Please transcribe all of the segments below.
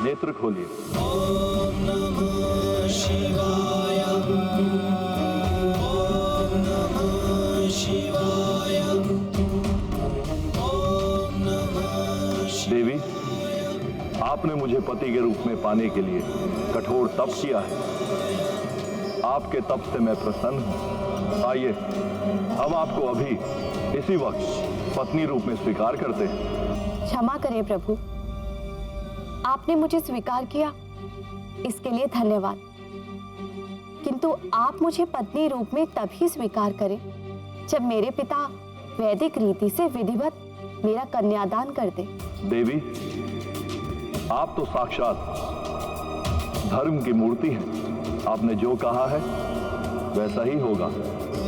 नेत्र खोलिए। ओम नमः शिवाय। ओम नमः शिवाय। ओम नमः शिवाय। देवी, आपने मुझे पति के रूप में पाने के लिए कठोर तप किया है। आपके तप से मैं प्रसन्न हूं। आइए, हम आपको अभी इसी वक्त पत्नी रूप में स्वीकार करते हैं। क्षमा करें प्रभु, आपने मुझे स्वीकार किया, इसके लिए धन्यवाद। किंतु आप मुझे पत्नी रूप में तभी स्वीकार करें जब मेरे पिता वैदिक रीति से विधिवत मेरा कन्यादान कर दे। देवी, आप तो साक्षात धर्म की मूर्ति हैं। आपने जो कहा है वैसा ही होगा।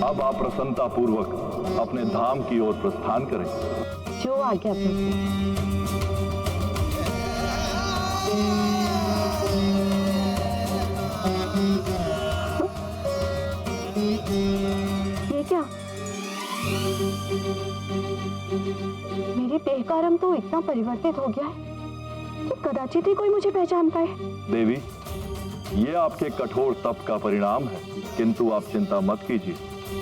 अब आप प्रसन्नता पूर्वक अपने धाम की ओर प्रस्थान करें। जो आज्ञा प्रभु। ये क्या? मेरे देह का रंग तो इतना परिवर्तित हो गया है कि कदाचित ही कोई मुझे पहचान पाए। देवी, ये आपके कठोर तप का परिणाम है, किंतु आप चिंता मत कीजिए,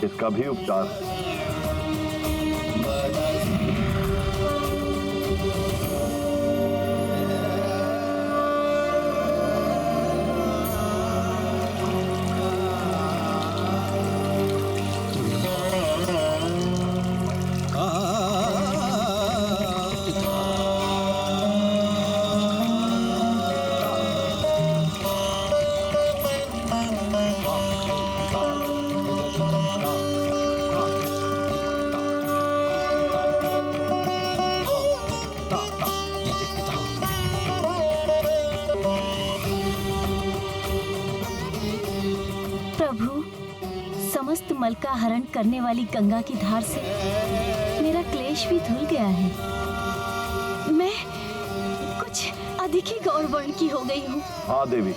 इसका भी उपचार है। समस्त मल का हरण करने वाली गंगा की धार से मेरा क्लेश भी धुल गया है। मैं कुछ अधिक ही गौर वर्ण की हो गई हूँ। हाँ देवी,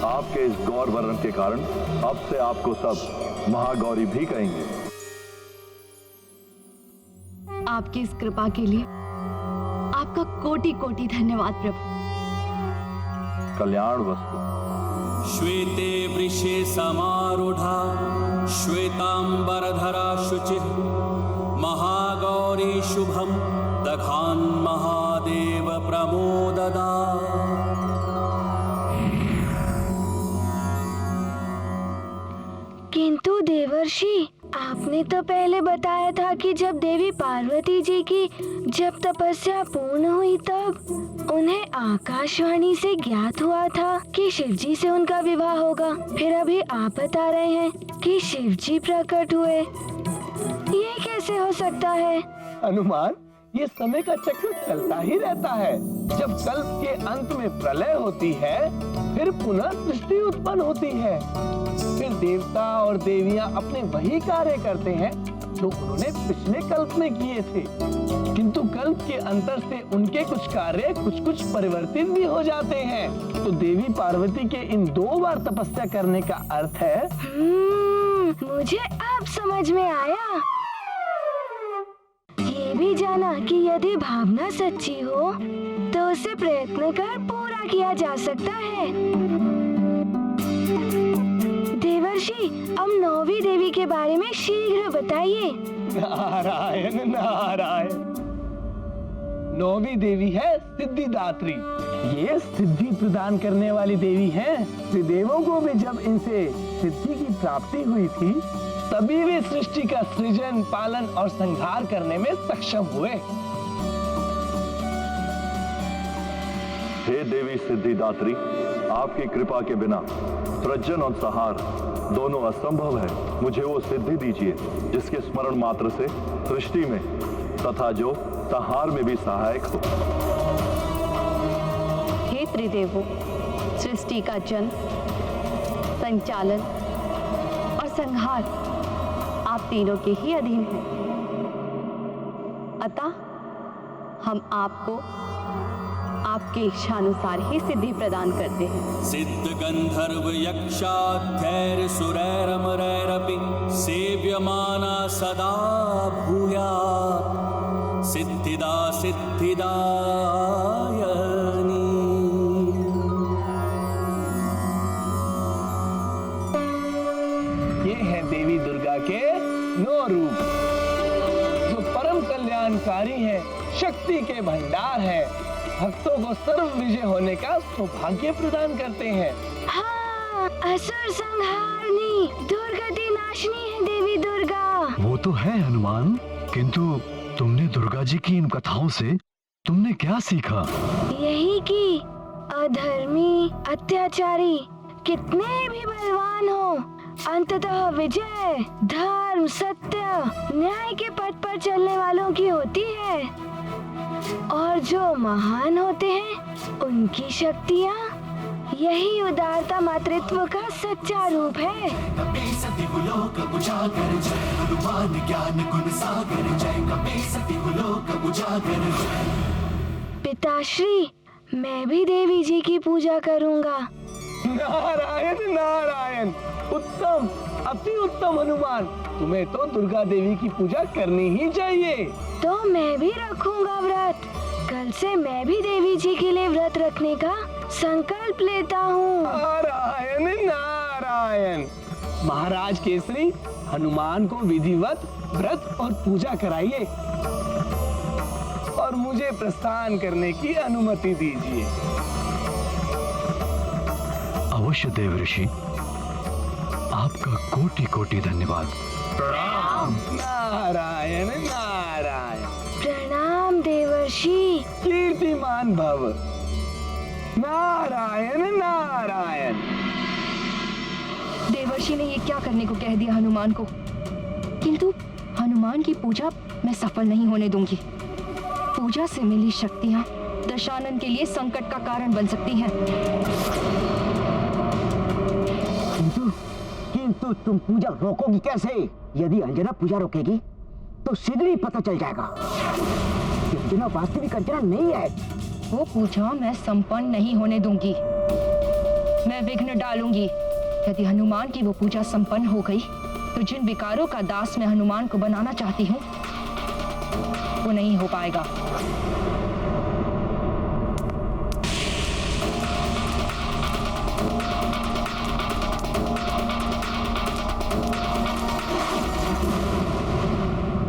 आपके इस गौर वर्ण के कारण अब से आपको सब महागौरी भी कहेंगे। आपकी इस कृपा के लिए आपका कोटि कोटि धन्यवाद प्रभु। कल्याण वस्तु। श्वेते वृषे समारूढ़ा श्वेतांबरधरा शुचिः महागौरी शुभम दधान महादेव प्रमोददा। किंतु देवर्षि, आपने तो पहले बताया था कि जब देवी पार्वती जी की जब तपस्या पूर्ण हुई तब उन्हें आकाशवाणी से ज्ञात हुआ था कि शिवजी से उनका विवाह होगा। फिर अभी आप बता रहे हैं कि शिवजी प्रकट हुए, ये कैसे हो सकता है? हनुमान, ये समय का चक्र चलता ही रहता है। जब कल्प के अंत में प्रलय होती है, फिर पुनः सृष्टि उत्पन्न होती है। फिर देवता और देवियां अपने वही कार्य करते हैं जो उन्होंने पिछले कल्प में किए थे, किंतु कल्प के अंतर से उनके कुछ कार्य कुछ परिवर्तित भी हो जाते हैं। तो देवी पार्वती के इन 2 बार तपस्या करने का अर्थ है। मुझे अब समझ में आया। ये भी जाना कि यदि भावना सच्ची हो तो उसे प्रयत्न कर पूरा किया जा सकता है। देवर्षि, अब 9वीं देवी के बारे में शीघ्र बताइए। नारायण नारायण। 9वीं देवी है सिद्धिदात्री। ये सिद्धि प्रदान करने वाली देवी हैं। त्रिदेवों को भी जब इनसे सिद्धि की प्राप्ति हुई थी, तभी वे सृष्टि का सृजन, पालन और संहार करने में सक्षम हुए। हे देवी सिद्धिदात्री, आपकी कृपा के बिना सृजन और संहार दोनों असंभव है। मुझे वो सिद्धि दीजिए जिसके स्मरण मात्र से सृष्टि में तथा जो संहार में भी सहायक हो। हे त्रिदेवों, सृष्टि का जन्म, संचालन और संहार आप तीनों के ही अधीन हैं। अतः हम आपको आपके इच्छानुसार ही सिद्धि प्रदान करते हैं। सिद्ध गंधर्व यक्षाख्यैर सुरैरमरैरपि सेव्यमाना सदा भूयात् सिद्धिदा सिद्धिदायनी। कल्याणकारी हैं, शक्ति के भंडार हैं, भक्तों को सर्व विजय होने का सौभाग्य प्रदान करते हैं। हाँ, असुर संहारनी, दुर्गति नाशनी है देवी दुर्गा। वो तो है हनुमान, किंतु तुमने दुर्गा जी की इन कथाओं से तुमने क्या सीखा? यही कि अधर्मी, अत्याचारी कितने भी बलवान हो, अंततः विजय धर्म, सत्य, न्याय के पथ पर चलने वालों की होती है। और जो महान होते हैं उनकी शक्तियाँ, यही उदारता मातृत्व का सच्चा रूप है। पिताश्री, मैं भी देवी जी की पूजा करूँगा। नारायण नारायण, उत्तम, अति उत्तम हनुमान, तुम्हें तो दुर्गा देवी की पूजा करनी ही चाहिए। तो मैं भी रखूंगा व्रत। कल से मैं भी देवी जी के लिए व्रत रखने का संकल्प लेता हूँ। नारायण नारायण। महाराज केसरी, हनुमान को विधिवत व्रत और पूजा कराइए और मुझे प्रस्थान करने की अनुमति दीजिए। अवश्य देव ऋषि, आपका कोटि कोटि धन्यवाद। नारायण नारायण। प्रणाम देवर्षि। कीर्तिमान भव। नारायण नारायण। देवर्षि ने ये क्या करने को कह दिया हनुमान को, किंतु हनुमान की पूजा मैं सफल नहीं होने दूंगी। पूजा से मिली शक्तियाँ दशानन के लिए संकट का कारण बन सकती हैं। किंतु तुम पूजा रोकोगी कैसे? यदि अंजना पूजा रोकेगी तो शीघ्र ही पता चल जाएगा कि अंजना वास्तविक अंजना नहीं है। वो पूजा मैं संपन्न नहीं होने दूंगी। मैं विघ्न डालूंगी। यदि हनुमान की वो पूजा संपन्न हो गई तो जिन विकारों का दास मैं हनुमान को बनाना चाहती हूँ वो नहीं हो पाएगा।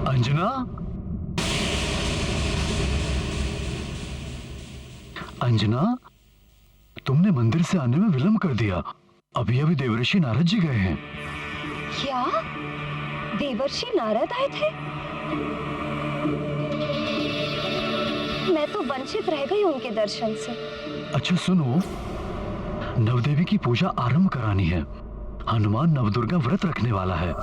अंजना, अंजना, तुमने मंदिर से आने में विलंब कर दिया। अभी अभी देवर्षि नारद जी गए हैं। क्या देवर्षि नारद आए थे? मैं तो वंचित रह गई उनके दर्शन से। अच्छा सुनो, नवदेवी की पूजा आरंभ करानी है। हनुमान नवदुर्गा व्रत रखने वाला है।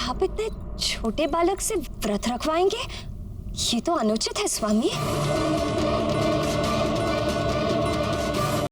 आप इतने छोटे बालक से व्रत रखवाएंगे? ये तो अनुचित है स्वामी।